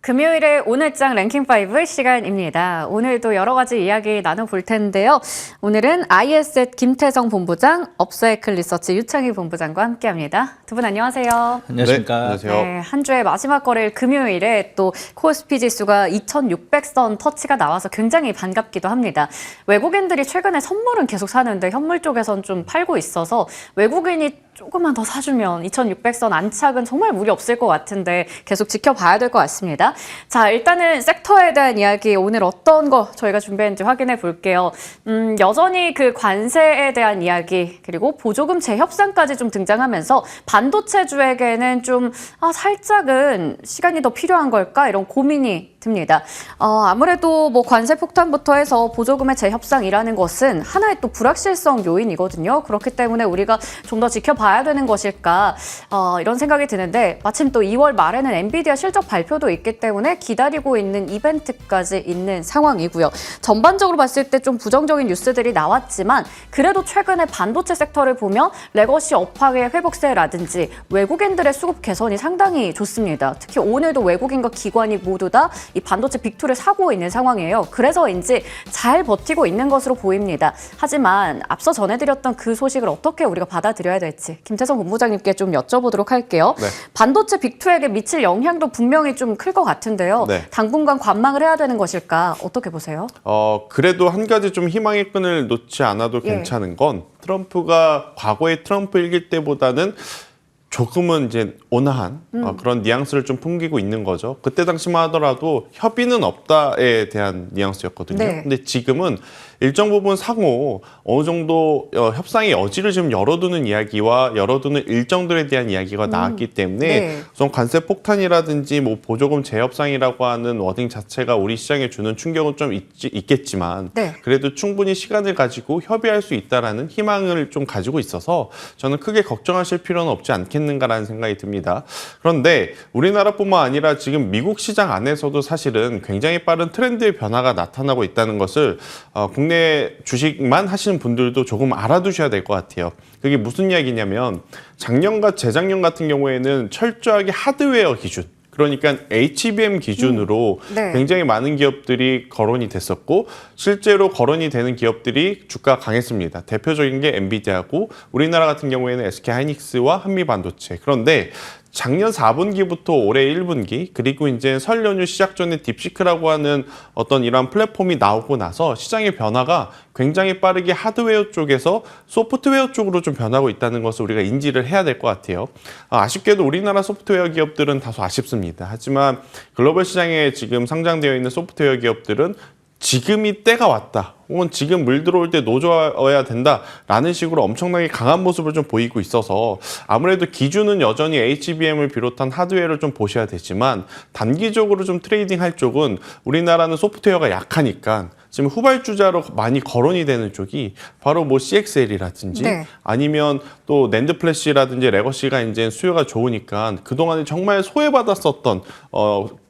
금요일에 오늘장 랭킹5 시간입니다. 오늘도 여러 가지 이야기 나눠볼 텐데요. 오늘은 IS앳 김태성 본부장, 업소에클 리서치 유창희 본부장과 함께합니다. 두 분 안녕하세요. 안녕하십니까. 네, 안녕하세요. 네, 한 주의 마지막 거래일 금요일에 또 코스피 지수가 2600선 터치가 나와서 굉장히 반갑기도 합니다. 외국인들이 최근에 선물은 계속 사는데 현물 쪽에선 좀 팔고 있어서 외국인이 조금만 더 사주면 2600선 안착은 정말 무리 없을 것 같은데 계속 지켜봐야 될 것 같습니다. 자, 일단은 섹터에 대한 이야기 오늘 어떤 거 저희가 준비했는지 확인해 볼게요. 여전히 그 관세에 대한 이야기 그리고 보조금 재협상까지 좀 등장하면서 반도체주에게는 좀 살짝은 시간이 더 필요한 걸까 이런 고민이 듭니다. 아무래도 뭐 관세 폭탄부터 해서 보조금의 재협상이라는 것은 하나의 또 불확실성 요인이거든요. 그렇기 때문에 우리가 좀 더 지켜봐야 되는 것일까 이런 생각이 드는데 마침 또 2월 말에는 엔비디아 실적 발표도 있기 때문에 기다리고 있는 이벤트까지 있는 상황이고요. 전반적으로 봤을 때 좀 부정적인 뉴스들이 나왔지만 그래도 최근에 반도체 섹터를 보면 레거시 업황의 회복세라든지 외국인들의 수급 개선이 상당히 좋습니다. 특히 오늘도 외국인과 기관이 모두 다 이 반도체 빅2를 사고 있는 상황이에요. 그래서인지 잘 버티고 있는 것으로 보입니다. 하지만 앞서 전해드렸던 그 소식을 어떻게 우리가 받아들여야 될지 김태성 본부장님께 좀 여쭤보도록 할게요. 네. 반도체 빅2에게 미칠 영향도 분명히 좀 클 것 같은데요. 네. 당분간 관망을 해야 되는 것일까? 어떻게 보세요? 그래도 한 가지 좀 희망의 끈을 놓지 않아도 예. 괜찮은 건 트럼프가 과거의 트럼프 일기 때보다는 조금은 이제 온화한 그런 뉘앙스를 좀 풍기고 있는 거죠. 그때 당시만 하더라도 협의는 없다에 대한 뉘앙스였거든요. 네. 근데 지금은 일정 부분 상호 어느 정도 협상의 여지를 좀 열어두는 이야기와 열어두는 일정들에 대한 이야기가 나왔기 때문에 네. 우선 관세 폭탄이라든지 뭐 보조금 재협상이라고 하는 워딩 자체가 우리 시장에 주는 충격은 좀 있겠지만 네. 그래도 충분히 시간을 가지고 협의할 수 있다라는 희망을 좀 가지고 있어서 저는 크게 걱정하실 필요는 없지 않겠는가라는 생각이 듭니다. 그런데 우리나라뿐만 아니라 지금 미국 시장 안에서도 사실은 굉장히 빠른 트렌드의 변화가 나타나고 있다는 것을 국내 주식만 하시는 분들도 조금 알아두셔야 될 것 같아요. 그게 무슨 이야기냐면 작년과 재작년 같은 경우에는 철저하게 하드웨어 기준 그러니까 HBM 기준으로 네. 굉장히 많은 기업들이 거론이 됐었고 실제로 거론이 되는 기업들이 주가가 강했습니다. 대표적인 게 엔비디아고 우리나라 같은 경우에는 SK하이닉스와 한미반도체. 그런데 작년 4분기부터 올해 1분기 그리고 이제 설 연휴 시작 전에 딥시크라고 하는 어떤 이러한 플랫폼이 나오고 나서 시장의 변화가 굉장히 빠르게 하드웨어 쪽에서 소프트웨어 쪽으로 좀 변하고 있다는 것을 우리가 인지를 해야 될 것 같아요. 아쉽게도 우리나라 소프트웨어 기업들은 다소 아쉽습니다. 하지만 글로벌 시장에 지금 상장되어 있는 소프트웨어 기업들은 지금이 때가 왔다. 혹은 지금 물 들어올 때 노져야 된다라는 식으로 엄청나게 강한 모습을 좀 보이고 있어서 아무래도 기준은 여전히 HBM을 비롯한 하드웨어를 좀 보셔야 되지만 단기적으로 좀 트레이딩 할 쪽은 우리나라는 소프트웨어가 약하니까 지금 후발주자로 많이 거론이 되는 쪽이 바로 뭐 CXL이라든지 네. 아니면 또 낸드 플래시라든지 레거시가 이제 수요가 좋으니까 그동안에 정말 소외받았었던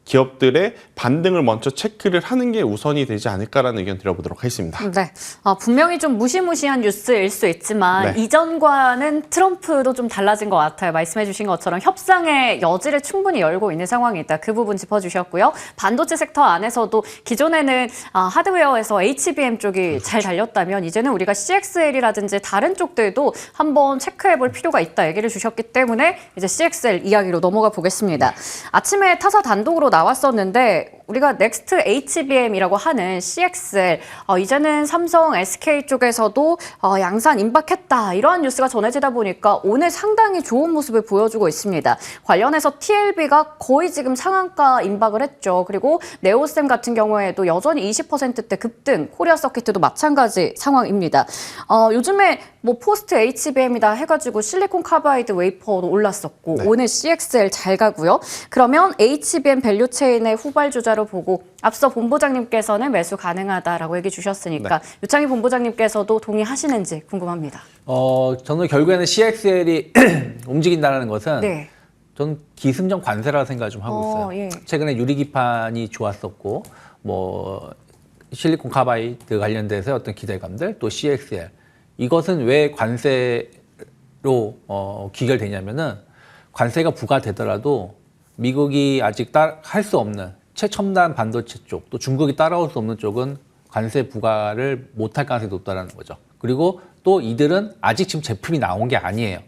기업들의 반등을 먼저 체크를 하는 게 우선이 되지 않을까라는 의견 드려보도록 하겠습니다. 네, 분명히 좀 무시무시한 뉴스일 수 있지만 네. 이전과는 트럼프도 좀 달라진 것 같아요. 말씀해 주신 것처럼 협상의 여지를 충분히 열고 있는 상황이다. 그 부분 짚어주셨고요. 반도체 섹터 안에서도 기존에는 하드웨어에서 HBM 쪽이 잘 달렸다면 이제는 우리가 CXL이라든지 다른 쪽들도 한번 체크해 볼 필요가 있다 얘기를 주셨기 때문에 이제 CXL 이야기로 넘어가 보겠습니다. 아침에 타사 단독으로 나왔었는데 우리가 넥스트 HBM이라고 하는 CXL 이제는 삼성, SK 쪽에서도 양산 임박했다 이러한 뉴스가 전해지다 보니까 오늘 상당히 좋은 모습을 보여주고 있습니다. 관련해서 TLB가 거의 지금 상한가 임박을 했죠. 그리고 네오셈 같은 경우에도 여전히 20%대 급등, 코리아 서킷도 마찬가지 상황입니다. 요즘에 뭐 포스트 HBM이다 해가지고 실리콘 카바이드 웨이퍼도 올랐었고 네. 오늘 CXL 잘 가고요. 그러면 HBM 밸류 체인의 후발주자로 보고 앞서 본부장님께서는 매수 가능하다라고 얘기 주셨으니까 네. 유창희 본부장님께서도 동의하시는지 궁금합니다. 저는 결국에는 CXL이 움직인다는 것은 네. 저는 기승전 관세라고 생각을 좀 하고 있어요. 예. 최근에 유리기판이 좋았었고 뭐 실리콘 카바이드 관련돼서 어떤 기대감들 또 CXL 이것은 왜 관세로 귀결되냐면은 관세가 부과되더라도 미국이 아직 할 수 없는 최첨단 반도체 쪽, 또 중국이 따라올 수 없는 쪽은 관세 부과를 못할 가능성이 높다는 거죠. 그리고 또 이들은 아직 지금 제품이 나온 게 아니에요.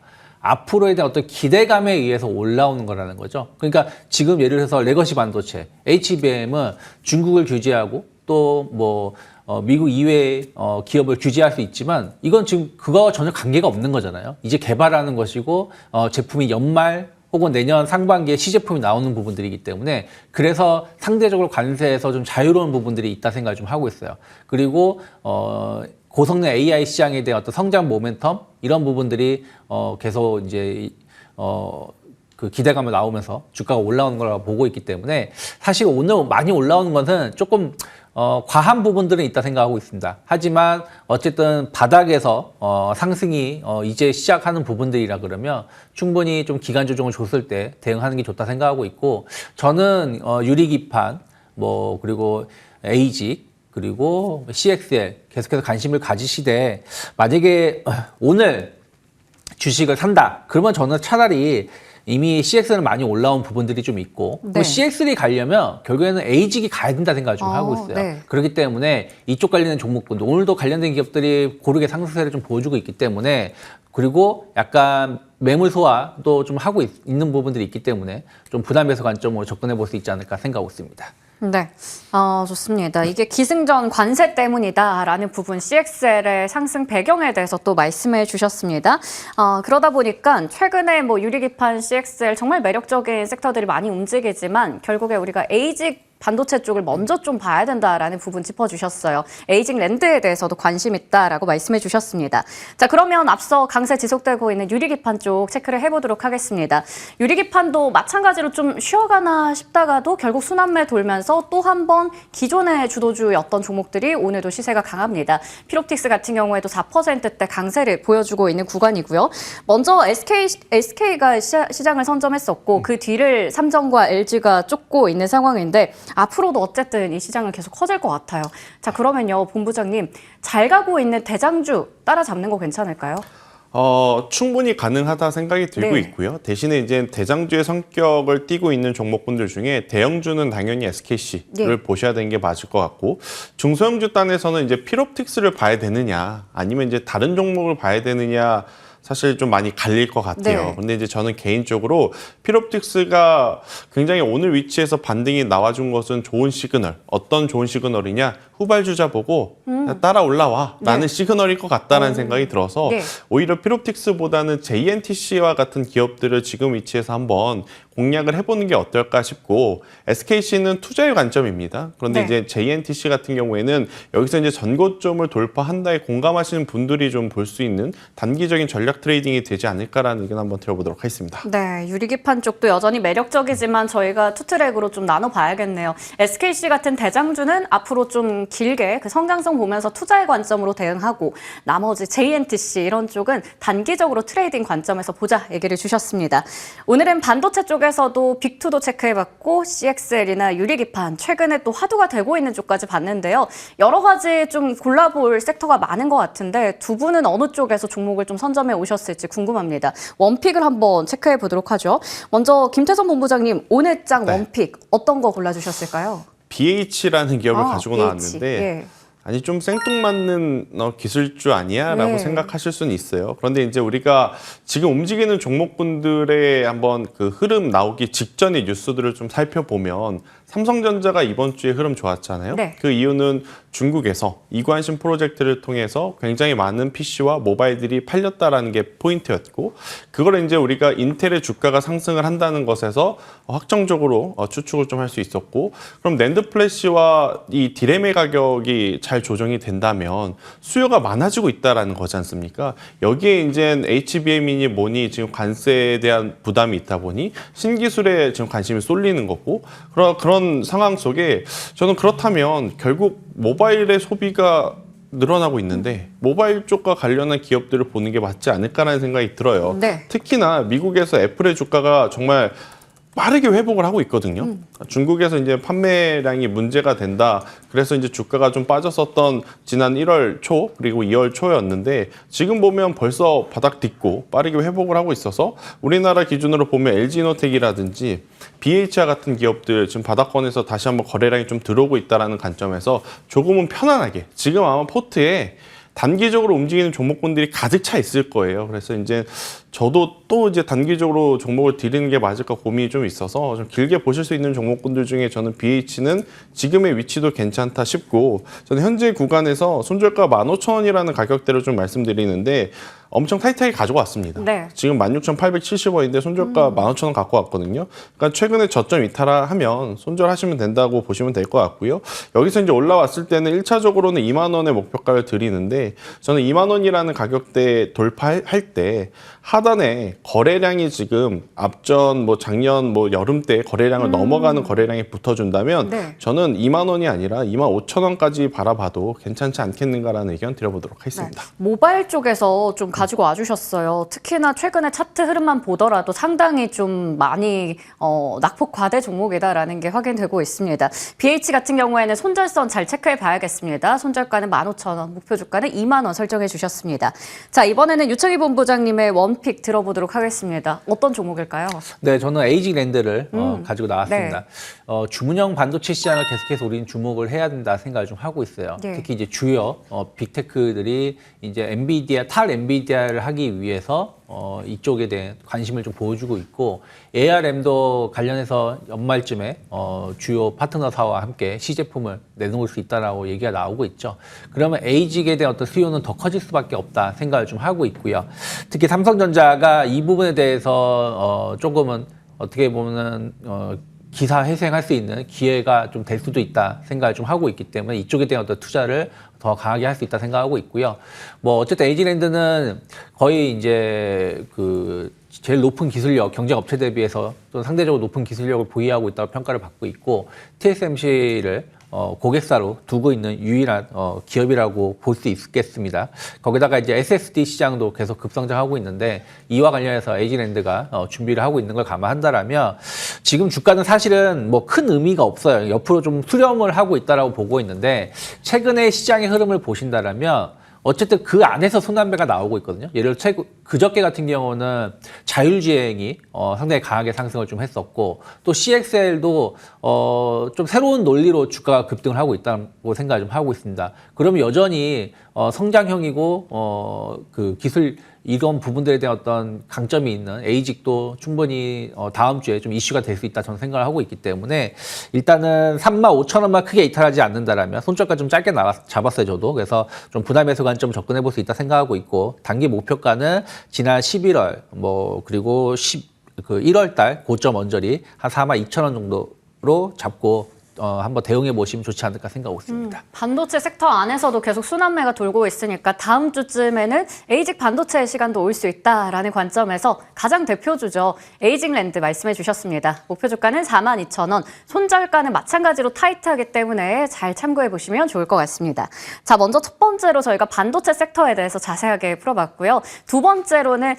앞으로에 대한 어떤 기대감에 의해서 올라오는 거라는 거죠. 그러니까 지금 예를 들어서 레거시 반도체, HBM은 중국을 규제하고 또 뭐 미국 이외의 기업을 규제할 수 있지만 이건 지금 그거와 전혀 관계가 없는 거잖아요. 이제 개발하는 것이고 제품이 연말 혹은 내년 상반기에 시제품이 나오는 부분들이기 때문에 그래서 상대적으로 관세에서 좀 자유로운 부분들이 있다 생각을 좀 하고 있어요. 그리고 고성능 AI 시장에 대한 어떤 성장 모멘텀 이런 부분들이 계속 이제 그 기대감을 나오면서 주가가 올라오는 거라고 보고 있기 때문에 사실 오늘 많이 올라오는 것은 조금 과한 부분들은 있다 생각하고 있습니다. 하지만 어쨌든 바닥에서 상승이 이제 시작하는 부분들이라 그러면 충분히 좀 기간 조정을 줬을 때 대응하는 게 좋다 생각하고 있고 저는 유리기판 뭐 그리고 에이직 그리고 CXL 계속해서 관심을 가지시되 만약에 오늘 주식을 산다 그러면 저는 차라리 이미 CX는 많이 올라온 부분들이 좀 있고 네. 또 CX를 가려면 결국에는 에이직이 가야 된다 생각을 좀 하고 있어요. 네. 그렇기 때문에 이쪽 관련된 종목군도 오늘도 관련된 기업들이 고르게 상승세를 좀 보여주고 있기 때문에 그리고 약간 매물 소화도 좀 하고 있는 부분들이 있기 때문에 좀 부담 해소 관점으로 접근해 볼 수 있지 않을까 생각하고 있습니다. 네, 좋습니다. 이게 기승전 관세 때문이다라는 부분 CXL의 상승 배경에 대해서 또 말씀해 주셨습니다. 그러다 보니까 최근에 뭐 유리기판 CXL 정말 매력적인 섹터들이 많이 움직이지만 결국에 우리가 에이직 반도체 쪽을 먼저 좀 봐야 된다라는 부분 짚어주셨어요. 에이징 랜드에 대해서도 관심 있다라고 말씀해 주셨습니다. 자, 그러면 앞서 강세 지속되고 있는 유리기판 쪽 체크를 해보도록 하겠습니다. 유리기판도 마찬가지로 좀 쉬어가나 싶다가도 결국 순환매 돌면서 또 한 번 기존의 주도주였던 종목들이 오늘도 시세가 강합니다. 피롭틱스 같은 경우에도 4%대 강세를 보여주고 있는 구간이고요. 먼저 SK가 시장을 선점했었고 그 뒤를 삼성과 LG가 쫓고 있는 상황인데 앞으로도 어쨌든 이 시장은 계속 커질 것 같아요. 자, 그러면요, 본부장님, 잘 가고 있는 대장주 따라잡는 거 괜찮을까요? 충분히 가능하다 생각이 들고 네. 있고요. 대신에 이제 대장주의 성격을 띠고 있는 종목군들 중에 대형주는 당연히 SKC를 네. 보셔야 되는 게 맞을 것 같고 중소형주 단에서는 이제 필옵틱스를 봐야 되느냐 아니면 이제 다른 종목을 봐야 되느냐 사실 좀 많이 갈릴 것 같아요. 네. 근데 이제 저는 개인적으로 필옵틱스가 굉장히 오늘 위치에서 반등이 나와준 것은 좋은 시그널. 어떤 좋은 시그널이냐? 후발주자 보고 따라 올라와 라는 네. 시그널일 것 같다는 생각이 들어서 네. 오히려 필옵틱스보다는 JNTC와 같은 기업들을 지금 위치에서 한번 공략을 해보는 게 어떨까 싶고 SKC는 투자의 관점입니다. 그런데 네. 이제 JNTC 같은 경우에는 여기서 이제 전고점을 돌파한다에 공감하시는 분들이 좀 볼 수 있는 단기적인 전략 트레이딩이 되지 않을까라는 의견 한번 들어보도록 하겠습니다. 네, 유리기판 쪽도 여전히 매력적이지만 저희가 투트랙으로 좀 나눠봐야겠네요. SKC 같은 대장주는 앞으로 좀 길게 그 성장성 보면서 투자의 관점으로 대응하고 나머지 JNTC 이런 쪽은 단기적으로 트레이딩 관점에서 보자 얘기를 주셨습니다. 오늘은 반도체 쪽에서도 빅2도 체크해봤고 CXL이나 유리기판 최근에 또 화두가 되고 있는 쪽까지 봤는데요. 여러 가지 좀 골라볼 섹터가 많은 것 같은데 두 분은 어느 쪽에서 종목을 좀 선점해 오셨을지 궁금합니다. 원픽을 한번 체크해 보도록 하죠. 먼저 김태선 본부장님 오늘 장 네. 원픽 어떤 거 골라주셨을까요? BH라는 기업을 가지고 BH. 나왔는데 예. 아니 좀 생뚱맞는 기술주 아니야? 라고 네. 생각하실 수는 있어요. 그런데 이제 우리가 지금 움직이는 종목분들의 한번 그 흐름 나오기 직전의 뉴스들을 좀 살펴보면 삼성전자가 이번 주에 흐름 좋았잖아요. 네. 그 이유는 중국에서 이관심 프로젝트를 통해서 굉장히 많은 PC와 모바일들이 팔렸다라는 게 포인트였고 그걸 이제 우리가 인텔의 주가가 상승을 한다는 것에서 확정적으로 추측을 좀 할 수 있었고 그럼 낸드 플래시와 이 디램의 가격이 잘 조정이 된다면 수요가 많아지고 있다라는 거지 않습니까? 여기에 이제 HBM이니 뭐니 지금 관세에 대한 부담이 있다 보니 신기술에 지금 관심이 쏠리는 거고 그런 상황 속에 저는 그렇다면 결국 모바일의 소비가 늘어나고 있는데 모바일 쪽과 관련한 기업들을 보는 게 맞지 않을까라는 생각이 들어요. 네. 특히나 미국에서 애플의 주가가 정말 빠르게 회복을 하고 있거든요. 중국에서 이제 판매량이 문제가 된다. 그래서 이제 주가가 좀 빠졌었던 지난 1월 초 그리고 2월 초였는데 지금 보면 벌써 바닥 딛고 빠르게 회복을 하고 있어서 우리나라 기준으로 보면 LG이노텍이라든지 BHR 같은 기업들 지금 바닥권에서 다시 한번 거래량이 좀 들어오고 있다는 관점에서 조금은 편안하게 지금 아마 포트에 단기적으로 움직이는 종목군들이 가득 차 있을 거예요. 그래서 이제 저도 또 이제 단기적으로 종목을 드리는 게 맞을까 고민이 좀 있어서 좀 길게 보실 수 있는 종목군들 중에 저는 BH는 지금의 위치도 괜찮다 싶고 저는 현재 구간에서 손절가 15,000원이라는 가격대를 좀 말씀드리는데 엄청 타이트하게 가지고 왔습니다. 네. 지금 16,870원인데 손절가 15,000원 갖고 왔거든요. 그러니까 최근에 저점 이탈하면 손절하시면 된다고 보시면 될 것 같고요. 여기서 이제 올라왔을 때는 1차적으로는 2만 원의 목표가를 드리는데 저는 2만 원이라는 가격대 돌파할 때 하단에 거래량이 지금 앞전 뭐 작년 뭐 여름 때 거래량을 넘어가는 거래량이 붙어준다면 네. 저는 2만 원이 아니라 2만 5천 원까지 바라봐도 괜찮지 않겠는가라는 의견 드려보도록 하겠습니다. 네. 모바일 쪽에서 좀 가지고 와주셨어요. 특히나 최근에 차트 흐름만 보더라도 상당히 좀 많이 낙폭 과대 종목이다라는 게 확인되고 있습니다. BH 같은 경우에는 손절선 잘 체크해 봐야겠습니다. 손절가는 15,000원, 목표 주가는 2만 원 설정해 주셨습니다. 자, 이번에는 유창희 본부장님의 원픽 들어보도록 하겠습니다. 어떤 종목일까요? 네, 저는 에이징랜드를 가지고 나왔습니다. 네. 주문형 반도체 시장을 계속해서 우리는 주목을 해야 된다 생각을 좀 하고 있어요. 네. 특히 이제 주요 빅테크들이 이제 엔비디아를 하기 위해서 이쪽에 대한 관심을 좀 보여주고 있고 ARM도 관련해서 연말쯤에 주요 파트너사와 함께 시제품을 내놓을 수 있다라고 얘기가 나오고 있죠. 그러면 에이직에 대한 어떤 수요는 더 커질 수밖에 없다 생각을 좀 하고 있고요. 특히 삼성전자가 이 부분에 대해서 조금은 어떻게 보면은 기사 회생할 수 있는 기회가 좀 될 수도 있다 생각을 좀 하고 있기 때문에 이쪽에 대한 어떤 투자를 더 강하게 할 수 있다 생각하고 있고요. 뭐 어쨌든 에이징랜드는 거의 이제 그 제일 높은 기술력, 경쟁 업체 대비해서 또 상대적으로 높은 기술력을 보유하고 있다고 평가를 받고 있고 TSMC를 고객사로 두고 있는 유일한 기업이라고 볼 수 있겠습니다. 거기다가 이제 SSD 시장도 계속 급성장하고 있는데 이와 관련해서 에이징랜드가 준비를 하고 있는 걸 감안한다라면 지금 주가는 사실은 뭐 큰 의미가 없어요. 옆으로 좀 수렴을 하고 있다라고 보고 있는데 최근에 시장의 흐름을 보신다라면 어쨌든 그 안에서 손안배가 나오고 있거든요. 예를 들어 그저께 같은 경우는 자율주행이 상당히 강하게 상승을 좀 했었고 또 CXL도 좀 새로운 논리로 주가가 급등을 하고 있다고 생각을 좀 하고 있습니다. 그러면 여전히 성장형이고 그 기술 이런 부분들에 대한 어떤 강점이 있는 에이직도 충분히 다음 주에 좀 이슈가 될 수 있다 저는 생각을 하고 있기 때문에 일단은 35,000원만 크게 이탈하지 않는다라면 손절가 좀 짧게 잡았어요 저도. 그래서 좀 부담 해소 관점 접근해 볼 수 있다 생각하고 있고 단기 목표가는 지난 11월 뭐 그리고 1월 달 고점 언저리 한 42,000원 정도로 잡고 한번 대응해 보시면 좋지 않을까 생각하고 있습니다. 반도체 섹터 안에서도 계속 순환매가 돌고 있으니까 다음 주쯤에는 에이직 반도체의 시간도 올 수 있다라는 관점에서 가장 대표주죠. 에이징랜드 말씀해 주셨습니다. 목표 주가는 42,000원, 손절가는 마찬가지로 타이트하기 때문에 잘 참고해 보시면 좋을 것 같습니다. 자, 먼저 첫 번째로 저희가 반도체 섹터에 대해서 자세하게 풀어봤고요. 두 번째로는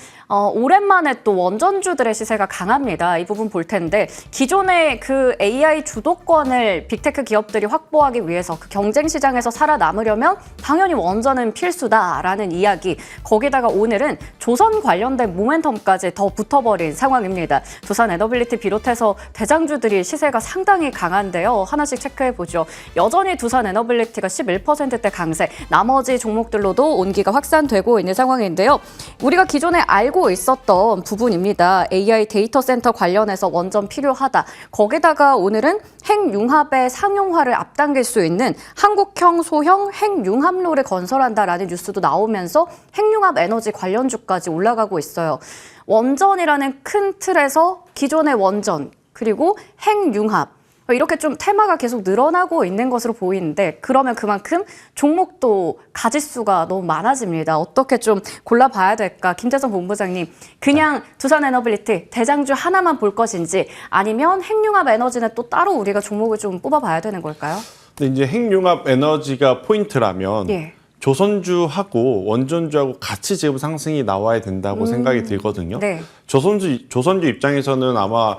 오랜만에 또 원전주들의 시세가 강합니다. 이 부분 볼 텐데 기존의 그 AI 주도권을 빅테크 기업들이 확보하기 위해서 그 경쟁 시장에서 살아남으려면 당연히 원전은 필수다라는 이야기. 거기다가 오늘은 조선 관련된 모멘텀까지 더 붙어버린 상황입니다. 두산 에너빌리티 비롯해서 대장주들이 시세가 상당히 강한데요. 하나씩 체크해보죠. 여전히 두산 에너빌리티가 11%대 강세, 나머지 종목들로도 온기가 확산되고 있는 상황인데요. 우리가 기존에 알고 있었던 부분입니다. AI 데이터 센터 관련해서 원전 필요하다. 거기다가 오늘은 핵융합의 상용화를 앞당길 수 있는 한국형 소형 핵융합로를 건설한다라는 뉴스도 나오면서 핵융합 에너지 관련주까지 올라가고 있어요. 원전이라는 큰 틀에서 기존의 원전 그리고 핵융합 이렇게 좀 테마가 계속 늘어나고 있는 것으로 보이는데 그러면 그만큼 종목도 가짓수가 너무 많아집니다. 어떻게 좀 골라봐야 될까? 김재성 본부장님, 그냥 두산 에너빌리티 대장주 하나만 볼 것인지 아니면 핵융합 에너지는 또 따로 우리가 종목을 좀 뽑아봐야 되는 걸까요? 근데 이제 핵융합 에너지가 포인트라면 예. 조선주하고 원전주하고 같이 지금 상승이 나와야 된다고 생각이 들거든요. 네. 조선주 입장에서는 아마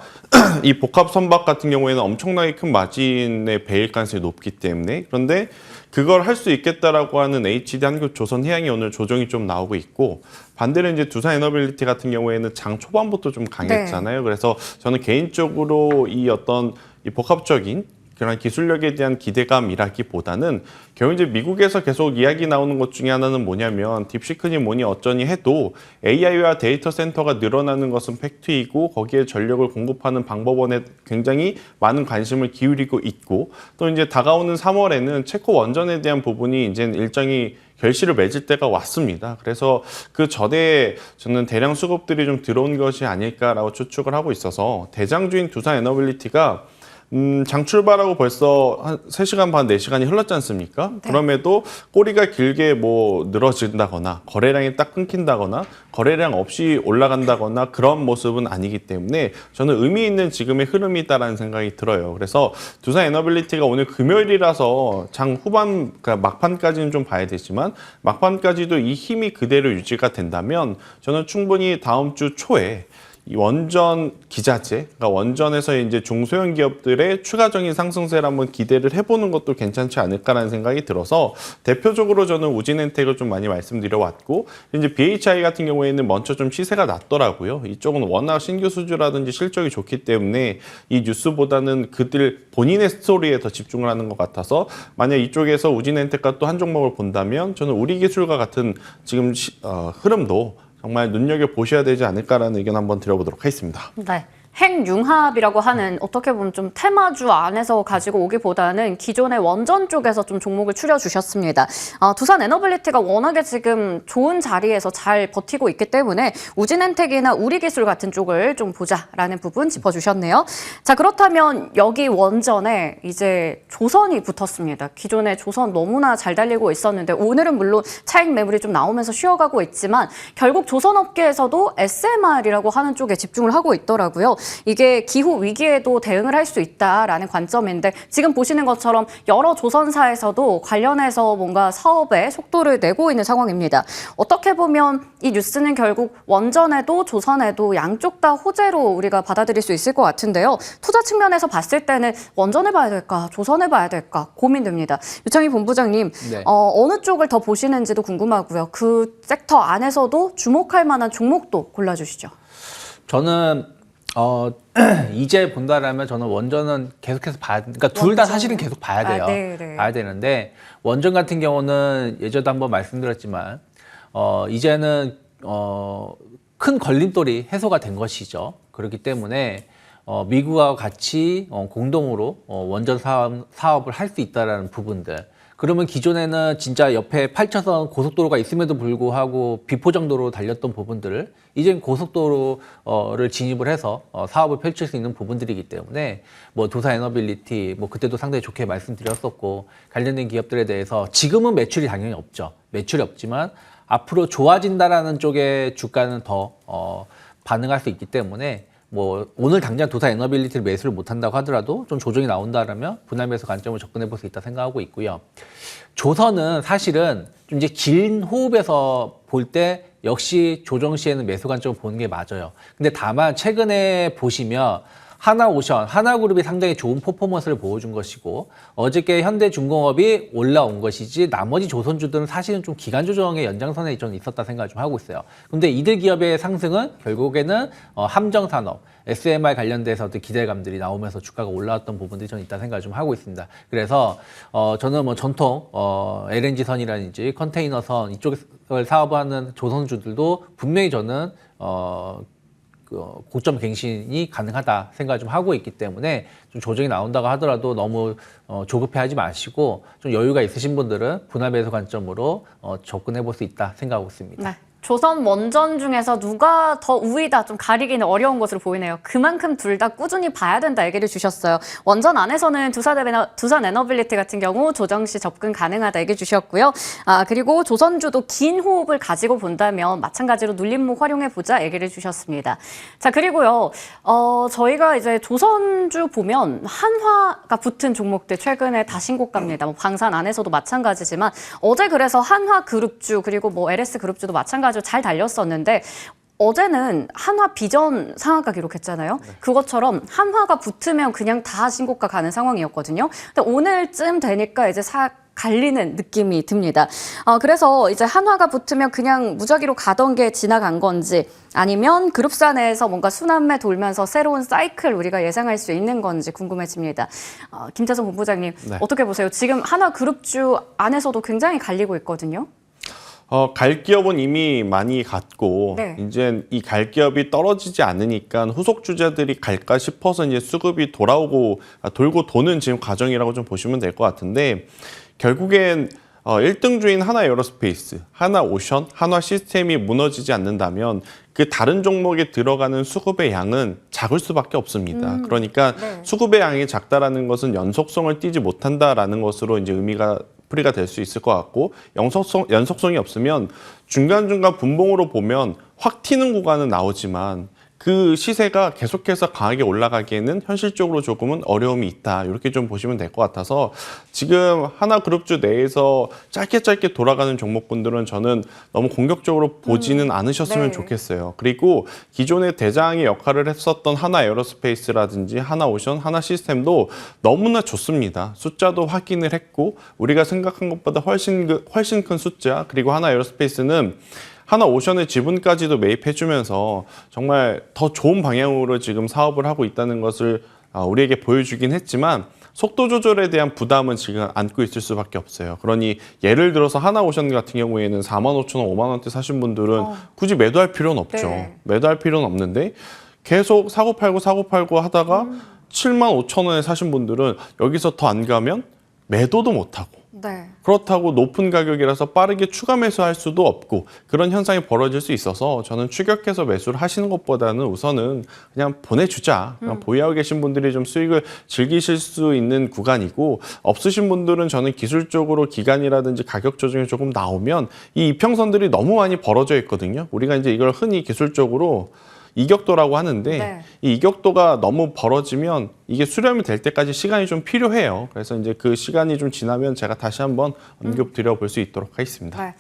이 복합 선박 같은 경우에는 엄청나게 큰 마진에 베일 가능성이 높기 때문에, 그런데 그걸 할 수 있겠다라고 하는 HD 한국 조선해양이 오늘 조정이 좀 나오고 있고, 반대로 이제 두산 에너빌리티 같은 경우에는 장 초반부터 좀 강했잖아요. 그래서 저는 개인적으로 이 어떤 이 복합적인 그런 기술력에 대한 기대감이라기보다는 결국 이제 미국에서 계속 이야기 나오는 것 중에 하나는 뭐냐면 딥시크니 뭐니 어쩌니 해도 AI와 데이터 센터가 늘어나는 것은 팩트이고 거기에 전력을 공급하는 방법원에 굉장히 많은 관심을 기울이고 있고, 또 이제 다가오는 3월에는 체코 원전에 대한 부분이 이제 일정이 결실을 맺을 때가 왔습니다. 그래서 그 전에 저는 대량 수급들이 좀 들어온 것이 아닐까라고 추측을 하고 있어서 대장주인 두산 에너빌리티가 장 출발하고 벌써 한 3시간 반, 4시간이 흘렀지 않습니까? 네. 그럼에도 꼬리가 길게 뭐 늘어진다거나 거래량이 딱 끊긴다거나 거래량 없이 올라간다거나 그런 모습은 아니기 때문에 저는 의미 있는 지금의 흐름이다라는 생각이 들어요. 그래서 두산 에너빌리티가 오늘 금요일이라서 장 후반, 그러니까 막판까지는 좀 봐야 되지만 막판까지도 이 힘이 그대로 유지가 된다면 저는 충분히 다음 주 초에 이 원전 기자재, 그러니까 원전에서 이제 중소형 기업들의 추가적인 상승세를 한번 기대를 해보는 것도 괜찮지 않을까라는 생각이 들어서 대표적으로 저는 우진엔텍을 좀 많이 말씀드려 왔고, 이제 BHI 같은 경우에는 먼저 좀 시세가 낮더라고요. 이쪽은 워낙 신규 수주라든지 실적이 좋기 때문에 이 뉴스보다는 그들 본인의 스토리에 더 집중을 하는 것 같아서 만약 이쪽에서 우진엔텍과 또 한 종목을 본다면 저는 우리기술과 같은 지금 흐름도 정말 눈여겨보셔야 되지 않을까라는 의견 한번 드려보도록 하겠습니다. 네. 핵융합이라고 하는 어떻게 보면 좀 테마주 안에서 가지고 오기보다는 기존의 원전 쪽에서 좀 종목을 추려주셨습니다. 두산 에너빌리티가 워낙에 지금 좋은 자리에서 잘 버티고 있기 때문에 우진엔텍이나 우리기술 같은 쪽을 좀 보자라는 부분 짚어주셨네요. 자, 그렇다면 여기 원전에 이제 조선이 붙었습니다. 기존에 조선 너무나 잘 달리고 있었는데 오늘은 물론 차익 매물이 좀 나오면서 쉬어가고 있지만 결국 조선업계에서도 SMR이라고 하는 쪽에 집중을 하고 있더라고요. 이게 기후 위기에도 대응을 할 수 있다라는 관점인데 지금 보시는 것처럼 여러 조선사에서도 관련해서 뭔가 사업에 속도를 내고 있는 상황입니다. 어떻게 보면 이 뉴스는 결국 원전에도 조선에도 양쪽 다 호재로 우리가 받아들일 수 있을 것 같은데요. 투자 측면에서 봤을 때는 원전을 봐야 될까 조선을 봐야 될까 고민됩니다. 유창희 본부장님, 네. 어느 쪽을 더 보시는지도 궁금하고요. 그 섹터 안에서도 주목할 만한 종목도 골라주시죠. 저는 이제 본다라면 저는 원전은 계속해서 그러니까 둘 다 사실은 계속 봐야 돼요. 네. 봐야 되는데 원전 같은 경우는 예전에도 한번 말씀드렸지만 이제는 큰 걸림돌이 해소가 된 것이죠. 그렇기 때문에 미국과 같이 공동으로 원전 사업을 할 수 있다라는 부분들. 그러면 기존에는 진짜 옆에 8차선 고속도로가 있음에도 불구하고 비포장도로 달렸던 부분들을 이젠 고속도로를 진입을 해서 사업을 펼칠 수 있는 부분들이기 때문에 뭐 두산 에너빌리티 뭐 그때도 상당히 좋게 말씀드렸었고 관련된 기업들에 대해서 지금은 매출이 당연히 없죠. 매출이 없지만 앞으로 좋아진다라는 쪽의 주가는 더 반응할 수 있기 때문에 뭐 오늘 당장 두산 에너빌리티를 매수를 못한다고 하더라도 좀 조정이 나온다라면 분할 매수 관점을 접근해 볼 수 있다 생각하고 있고요. 조선은 사실은 좀 이제 긴 호흡에서 볼 때 역시 조정 시에는 매수 관점을 보는 게 맞아요. 근데 다만 최근에 보시면 하나오션, 하나그룹이 상당히 좋은 퍼포먼스를 보여준 것이고 어저께 현대중공업이 올라온 것이지 나머지 조선주들은 사실은 좀 기간 조정의 연장선에 저는 있었다 생각을 좀 하고 있어요. 근데 이들 기업의 상승은 결국에는 함정산업, SMR 관련돼서도 기대감들이 나오면서 주가가 올라왔던 부분들이 저는 있다 생각을 좀 하고 있습니다. 그래서 저는 뭐 전통 LNG선이라든지 컨테이너선 이쪽을 사업하는 조선주들도 분명히 저는 고점 갱신이 가능하다 생각을 좀 하고 있기 때문에 좀 조정이 나온다고 하더라도 너무 조급해하지 마시고 좀 여유가 있으신 분들은 분할 매수 관점으로 접근해 볼 수 있다 생각하고 있습니다. 네. 조선 원전 중에서 누가 더 우위다 좀 가리기는 어려운 것으로 보이네요. 그만큼 둘 다 꾸준히 봐야 된다 얘기를 주셨어요. 원전 안에서는 두산 에너빌리티 같은 경우 조정 시 접근 가능하다 얘기 주셨고요. 그리고 조선주도 긴 호흡을 가지고 본다면 마찬가지로 눌림목 활용해 보자 얘기를 주셨습니다. 자, 그리고요. 저희가 이제 조선주 보면 한화가 붙은 종목들 최근에 다 신고가입니다. 뭐 방산 안에서도 마찬가지지만 어제 그래서 한화그룹주 그리고 뭐 LS그룹주도 마찬가지로 잘 달렸었는데 어제는 한화 비전 상한가 기록했잖아요. 그것처럼 한화가 붙으면 그냥 다 신고가 가는 상황이었거든요. 근데 오늘쯤 되니까 이제 갈리는 느낌이 듭니다. 그래서 이제 한화가 붙으면 그냥 무작위로 가던 게 지나간 건지 아니면 그룹사 내에서 뭔가 순환매 돌면서 새로운 사이클 우리가 예상할 수 있는 건지 궁금해집니다. 김태성 본부장님 네. 어떻게 보세요? 지금 한화그룹주 안에서도 굉장히 갈리고 있거든요. 갈 기업은 이미 많이 갔고 네. 이제 이 갈 기업이 떨어지지 않으니까 후속 주자들이 갈까 싶어서 이제 수급이 돌고 도는 지금 과정이라고 좀 보시면 될 것 같은데 결국엔 1등주인 하나에어로스페이스, 하나오션, 하나시스템이 무너지지 않는다면 그 다른 종목에 들어가는 수급의 양은 작을 수밖에 없습니다. 그러니까 네. 수급의 양이 작다라는 것은 연속성을 띠지 못한다라는 것으로 이제 풀이가 될 수 있을 것 같고 연속성이 없으면 중간중간 분봉으로 보면 확 튀는 구간은 나오지만 그 시세가 계속해서 강하게 올라가기에는 현실적으로 조금은 어려움이 있다. 이렇게 좀 보시면 될 것 같아서 지금 하나그룹주 내에서 짧게 돌아가는 종목분들은 저는 너무 공격적으로 보지는 않으셨으면 네. 좋겠어요. 그리고 기존의 대장의 역할을 했었던 하나에어로스페이스라든지 하나오션, 하나시스템도 너무나 좋습니다. 숫자도 확인을 했고 우리가 생각한 것보다 훨씬 큰 숫자 그리고 하나에어로스페이스는 하나오션의 지분까지도 매입해주면서 정말 더 좋은 방향으로 지금 사업을 하고 있다는 것을 우리에게 보여주긴 했지만 속도 조절에 대한 부담은 지금 안고 있을 수밖에 없어요. 그러니 예를 들어서 하나오션 같은 경우에는 45,000원, 5만 원대 사신 분들은 굳이 매도할 필요는 없죠. 네. 매도할 필요는 없는데 계속 사고 팔고 하다가 75,000원에 사신 분들은 여기서 더 안 가면 매도도 못하고 네. 그렇다고 높은 가격이라서 빠르게 추가 매수할 수도 없고 그런 현상이 벌어질 수 있어서 저는 추격해서 매수를 하시는 것보다는 우선은 그냥 보내주자. 그냥 보유하고 계신 분들이 좀 수익을 즐기실 수 있는 구간이고 없으신 분들은 저는 기술적으로 기간이라든지 가격 조정이 조금 나오면 이 이평선들이 너무 많이 벌어져 있거든요. 우리가 이제 이걸 흔히 기술적으로 이격도라고 하는데 네. 이 이격도가 너무 벌어지면 이게 수렴이 될 때까지 시간이 좀 필요해요. 그래서 이제 그 시간이 좀 지나면 제가 다시 한번 언급 드려볼 수 있도록 하겠습니다. 네.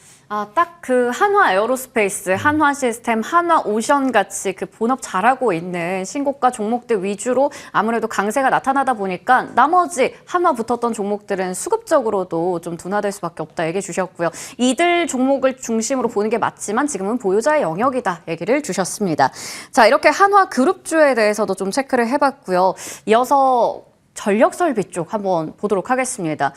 딱 그 한화 에어로스페이스, 한화 시스템, 한화 오션 같이 그 본업 잘하고 있는 신고가 종목들 위주로 아무래도 강세가 나타나다 보니까 나머지 한화 붙었던 종목들은 수급적으로도 좀 둔화될 수밖에 없다 얘기 주셨고요. 이들 종목을 중심으로 보는 게 맞지만 지금은 보유자의 영역이다 얘기를 주셨습니다. 자, 이렇게 한화 그룹주에 대해서도 좀 체크를 해봤고요. 이어서 전력설비 쪽 한번 보도록 하겠습니다.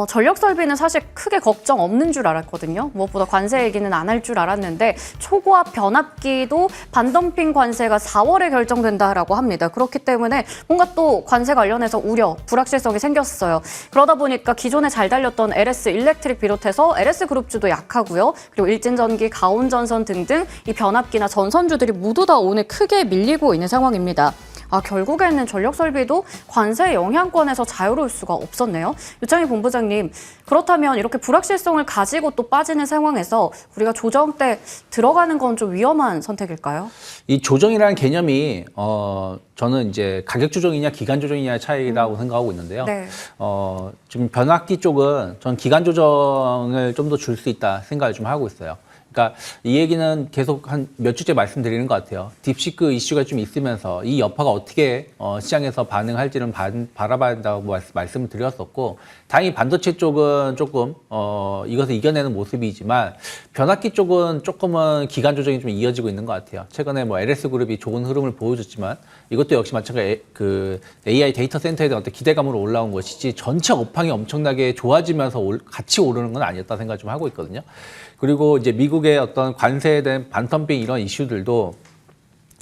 전력설비는 사실 크게 걱정 없는 줄 알았거든요. 무엇보다 관세 얘기는 안 할 줄 알았는데 초고압 변압기도 반덤핑 관세가 4월에 결정된다라고 합니다. 그렇기 때문에 뭔가 또 관세 관련해서 우려, 불확실성이 생겼어요. 그러다 보니까 기존에 잘 달렸던 LS 일렉트릭 비롯해서 LS그룹주도 약하고요. 그리고 일진전기, 가온전선 등등 이 변압기나 전선주들이 모두 다 오늘 크게 밀리고 있는 상황입니다. 결국에는 전력설비도 관세 영향권에서 자유로울 수가 없었네요. 유창희 본부장님, 그렇다면 이렇게 불확실성을 가지고 또 빠지는 상황에서 우리가 조정 때 들어가는 건 좀 위험한 선택일까요? 이 조정이라는 개념이 저는 이제 가격 조정이냐 기간 조정이냐의 차이라고 생각하고 있는데요. 네. 지금 변압기 쪽은 전 기간 조정을 좀 더 줄 수 있다 생각을 좀 하고 있어요. 그러니까 이 얘기는 계속 한 몇 주째 말씀드리는 것 같아요. 딥시크 이슈가 좀 있으면서 이 여파가 어떻게 시장에서 반응할지는 바라봐야 한다고 말씀을 드렸었고, 다행히 반도체 쪽은 조금 이것을 이겨내는 모습이지만 변압기 쪽은 조금은 기간 조정이 좀 이어지고 있는 것 같아요. 최근에 뭐 LS그룹이 좋은 흐름을 보여줬지만 이것도 역시 마찬가지 그 AI 데이터 센터에 대한 어떤 기대감으로 올라온 것이지 전체 업황이 엄청나게 좋아지면서 같이 오르는 건 아니었다 생각 좀 하고 있거든요. 그리고 이제 미국의 어떤 관세에 대한 반덤핑 이런 이슈들도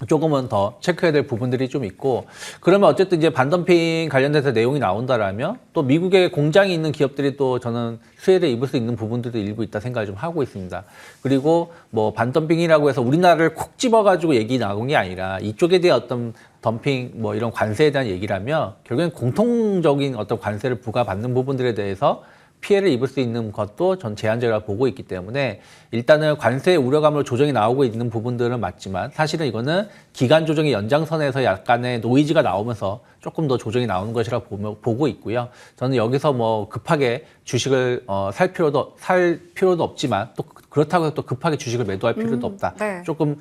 조금은 더 체크해야 될 부분들이 좀 있고, 그러면 어쨌든 이제 반덤핑 관련돼서 내용이 나온다라면 또 미국에 공장이 있는 기업들이 또 저는 수혜를 입을 수 있는 부분들도 일부 있다 생각을 좀 하고 있습니다. 그리고 뭐 반덤핑이라고 해서 우리나라를 콕 집어가지고 얘기 나온 게 아니라 이쪽에 대한 어떤 덤핑 뭐 이런 관세에 대한 얘기라면 결국엔 공통적인 어떤 관세를 부과받는 부분들에 대해서 피해를 입을 수 있는 것도 전 제한적이라고 보고 있기 때문에 일단은 관세 우려감으로 조정이 나오고 있는 부분들은 맞지만 사실은 이거는 기간 조정의 연장선에서 약간의 노이즈가 나오면서 조금 더 조정이 나오는 것이라고 보고 있고요. 저는 여기서 뭐 급하게 주식을 살 필요도 없지만 또 그렇다고 해서 또 급하게 주식을 매도할 필요도 없다. 네. 조금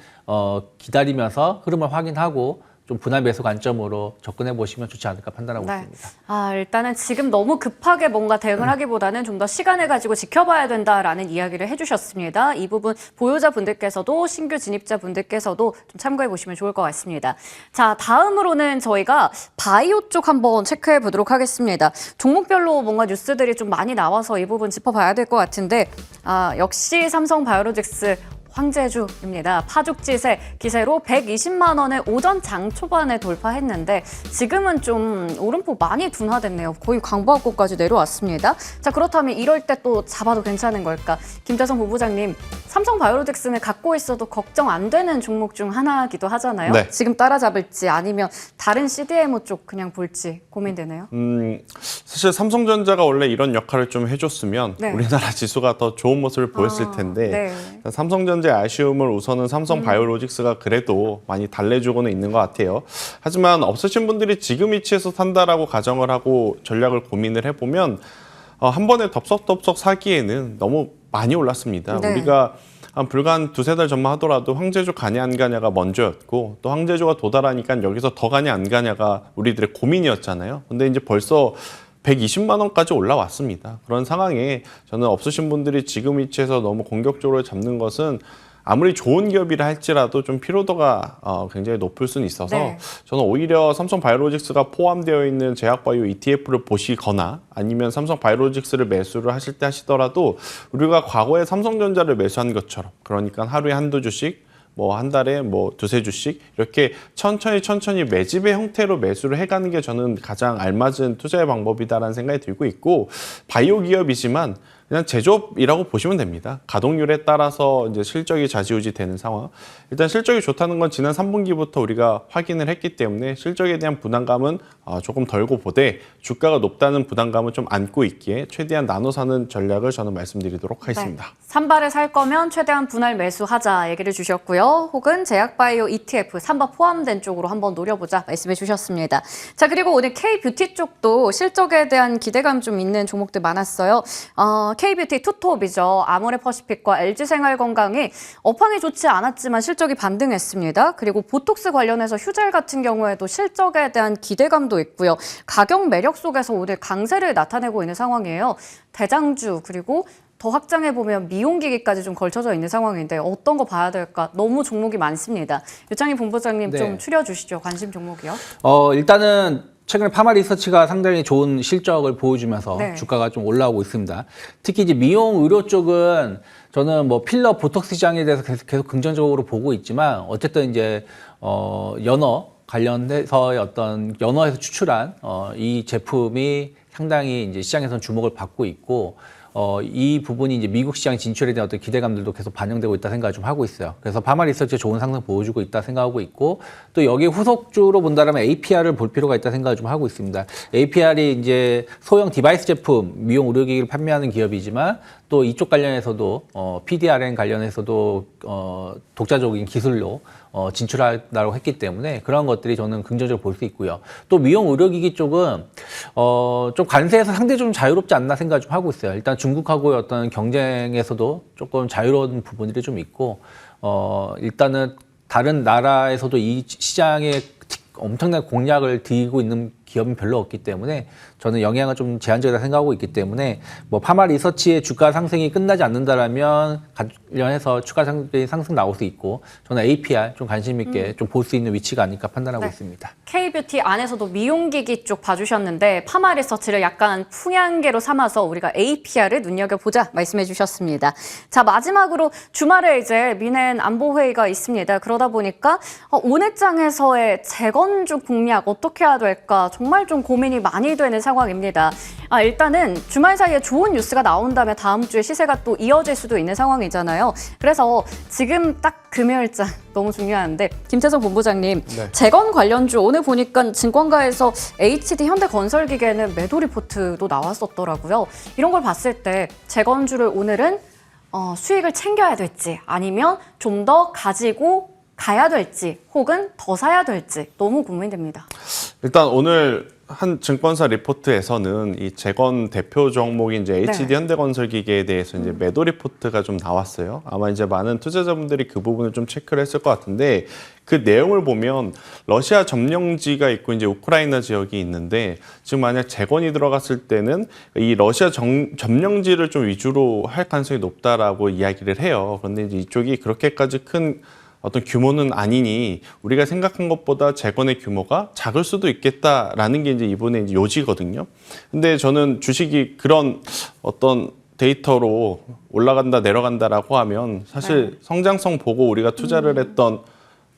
기다리면서 흐름을 확인하고 좀 분할 매수 관점으로 접근해 보시면 좋지 않을까 판단하고 있습니다. 일단은 지금 너무 급하게 뭔가 대응을 하기보다는 좀 더 시간을 가지고 지켜봐야 된다라는 이야기를 해주셨습니다. 이 부분 보유자분들께서도 신규 진입자분들께서도 좀 참고해 보시면 좋을 것 같습니다. 자, 다음으로는 저희가 바이오 쪽 한번 체크해 보도록 하겠습니다. 종목별로 뭔가 뉴스들이 좀 많이 나와서 이 부분 짚어봐야 될 것 같은데 역시 삼성바이오로직스 황제주입니다. 파죽지세 기세로 120만 원을 오전 장 초반에 돌파했는데 지금은 좀 오름폭 많이 둔화됐네요. 거의 강보합고까지 내려왔습니다. 자, 그렇다면 이럴 때 또 잡아도 괜찮은 걸까? 김태성 부부장님, 삼성바이오로직스는 갖고 있어도 걱정 안 되는 종목 중 하나이기도 하잖아요. 네. 지금 따라잡을지 아니면 다른 CDMO 쪽 그냥 볼지 고민되네요. 사실 삼성전자가 원래 이런 역할을 좀 해줬으면 네. 우리나라 지수가 더 좋은 모습을 보였을 텐데 네. 삼성전자의 아쉬움을 우선은 삼성바이오로직스가 그래도 많이 달래주고는 있는 것 같아요. 하지만 없으신 분들이 지금 위치에서 산다라고 가정을 하고 전략을 고민을 해보면 한 번에 덥석덥석 사기에는 너무 많이 올랐습니다. 네. 우리가 불과 한 두세 달 전만 하더라도 황제주 가냐 안 가냐가 먼저였고 또 황제주가 도달하니까 여기서 더 가냐 안 가냐가 우리들의 고민이었잖아요. 근데 이제 벌써 120만 원까지 올라왔습니다. 그런 상황에 저는 없으신 분들이 지금 위치에서 너무 공격적으로 잡는 것은 아무리 좋은 기업이라 할지라도 좀 피로도가 굉장히 높을 수는 있어서 네. 저는 오히려 삼성바이오로직스가 포함되어 있는 제약바이오 ETF를 보시거나 아니면 삼성바이오로직스를 매수를 하실 때 하시더라도 우리가 과거에 삼성전자를 매수한 것처럼 그러니까 하루에 한두 주씩 뭐 한 달에 뭐 두세 주씩 이렇게 천천히 매집의 형태로 매수를 해가는 게 저는 가장 알맞은 투자의 방법이다라는 생각이 들고 있고 바이오 기업이지만 그냥 제조업이라고 보시면 됩니다. 가동률에 따라서 이제 실적이 좌지우지 되는 상황. 일단 실적이 좋다는 건 지난 3분기부터 우리가 확인을 했기 때문에 실적에 대한 부담감은 조금 덜고 보되 주가가 높다는 부담감은 좀 안고 있기에 최대한 나눠 사는 전략을 저는 말씀드리도록 하겠습니다. 네. 산발을 살 거면 최대한 분할 매수하자 얘기를 주셨고요. 혹은 제약바이오 ETF 산발 포함된 쪽으로 한번 노려보자 말씀해 주셨습니다. 자, 그리고 오늘 K뷰티 쪽도 실적에 대한 기대감 좀 있는 종목들 많았어요. K뷰티 투톱이죠. 아모레퍼시픽과 LG생활건강이 업황이 좋지 않았지만 실적이 반등했습니다. 그리고 보톡스 관련해서 휴젤 같은 경우에도 실적에 대한 기대감도 있고요. 가격 매력 속에서 오늘 강세를 나타내고 있는 상황이에요. 대장주 그리고 더 확장해보면 미용기기까지 좀 걸쳐져 있는 상황인데 어떤 거 봐야 될까? 너무 종목이 많습니다. 유창희 본부장님 네. 좀 추려주시죠. 관심 종목이요. 일단은 최근에 파마리서치가 상당히 좋은 실적을 보여주면서 네. 주가가 좀 올라오고 있습니다. 특히 이제 미용 의료 쪽은 저는 뭐 필러 보톡스 시장에 대해서 계속 긍정적으로 보고 있지만 어쨌든 이제 연어 관련해서의 어떤 연어에서 추출한 이 제품이 상당히 이제 시장에서는 주목을 받고 있고 이 부분이 이제 미국 시장 진출에 대한 어떤 기대감들도 계속 반영되고 있다 생각을 좀 하고 있어요. 그래서 파마 리서치에 좋은 상승 보여주고 있다 생각하고 있고 또 여기 후속주로 본다면 APR을 볼 필요가 있다 생각을 좀 하고 있습니다. APR이 이제 소형 디바이스 제품, 미용 의료기기를 판매하는 기업이지만 또 이쪽 관련해서도 PDRN 관련해서도 독자적인 기술로 진출하다고 했기 때문에 그런 것들이 저는 긍정적으로 볼 수 있고요. 또 미용 의료기기 쪽은 좀 관세에서 상대적으로 좀 자유롭지 않나 생각을 좀 하고 있어요. 일단 중국하고의 어떤 경쟁에서도 조금 자유로운 부분들이 좀 있고 일단은 다른 나라에서도 이 시장에 엄청난 공략을 들이고 있는 기업은 별로 없기 때문에 저는 영향은 좀 제한적이다 생각하고 있기 때문에 뭐 파마 리서치의 주가 상승이 끝나지 않는다라면 관련해서 추가 상승 나올 수 있고 저는 APR 좀 관심 있게 좀 볼 수 있는 위치가 아닐까 판단하고 네. 있습니다. K뷰티 안에서도 미용기기 쪽 봐주셨는데 파마 리서치를 약간 풍향계로 삼아서 우리가 APR을 눈여겨보자 말씀해 주셨습니다. 자, 마지막으로 주말에 이제 미넨 안보회의가 있습니다. 그러다 보니까 오늘 장에서의 재건주 공략 어떻게 해야 될까 정말 좀 고민이 많이 되는 상황입니다. 일단은 주말 사이에 좋은 뉴스가 나온다면 다음 주에 시세가 또 이어질 수도 있는 상황이잖아요. 그래서 지금 딱 금요일장 너무 중요한데 김태성 본부장님 네. 재건 관련주 오늘 보니까 증권가에서 HD 현대건설기계는 매도 리포트도 나왔었더라고요. 이런 걸 봤을 때 재건주를 오늘은 수익을 챙겨야 될지 아니면 좀 더 가지고 가야 될지 혹은 더 사야 될지 너무 고민됩니다. 일단 오늘 한 증권사 리포트에서는 이 재건 대표 종목인 이제 HD 네. 현대건설기계에 대해서 이제 매도 리포트가 좀 나왔어요. 아마 이제 많은 투자자분들이 그 부분을 좀 체크를 했을 것 같은데 그 내용을 보면 러시아 점령지가 있고 이제 우크라이나 지역이 있는데 지금 만약 재건이 들어갔을 때는 이 러시아 점령지를 좀 위주로 할 가능성이 높다라고 이야기를 해요. 그런데 이제 이쪽이 그렇게까지 큰 어떤 규모는 아니니 우리가 생각한 것보다 재건의 규모가 작을 수도 있겠다라는 게 이제 이번에 이제 요지거든요. 근데 저는 주식이 그런 어떤 데이터로 올라간다 내려간다라고 하면 사실 성장성 보고 우리가 투자를 했던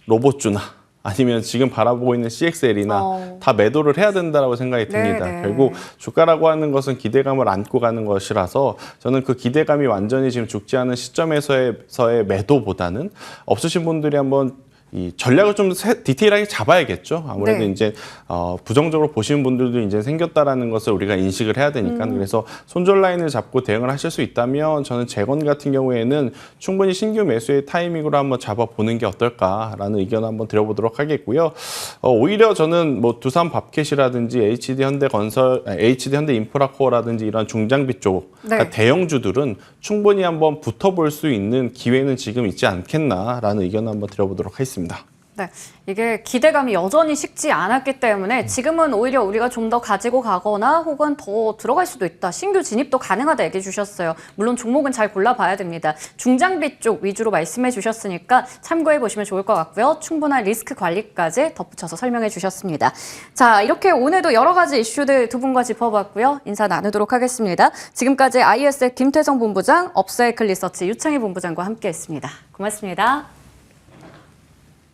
로봇주나 아니면 지금 바라보고 있는 CXL이나 다 매도를 해야 된다라고 생각이 듭니다. 네네. 결국 주가라고 하는 것은 기대감을 안고 가는 것이라서 저는 그 기대감이 완전히 지금 죽지 않은 시점에서의 매도보다는 없으신 분들이 한번 이 전략을 좀 디테일하게 잡아야겠죠. 아무래도 네. 이제 부정적으로 보시는 분들도 이제 생겼다라는 것을 우리가 인식을 해야 되니까 그래서 손절 라인을 잡고 대응을 하실 수 있다면 저는 재건 같은 경우에는 충분히 신규 매수의 타이밍으로 한번 잡아보는 게 어떨까라는 의견을 한번 드려보도록 하겠고요. 오히려 저는 뭐 두산 밥켓이라든지 HD 현대인프라코어라든지 이런 중장비 쪽 네. 그러니까 대형주들은 충분히 한번 붙어볼 수 있는 기회는 지금 있지 않겠나라는 의견을 한번 드려보도록 하겠습니다. 네, 이게 기대감이 여전히 식지 않았기 때문에 지금은 오히려 우리가 좀 더 가지고 가거나 혹은 더 들어갈 수도 있다. 신규 진입도 가능하다 얘기해 주셨어요. 물론 종목은 잘 골라봐야 됩니다. 중장비 쪽 위주로 말씀해 주셨으니까 참고해 보시면 좋을 것 같고요. 충분한 리스크 관리까지 덧붙여서 설명해 주셨습니다. 자, 이렇게 오늘도 여러 가지 이슈들 두 분과 짚어봤고요. 인사 나누도록 하겠습니다. 지금까지 IS의 김태성 본부장, 업사이클 리서치 유창희 본부장과 함께했습니다. 고맙습니다.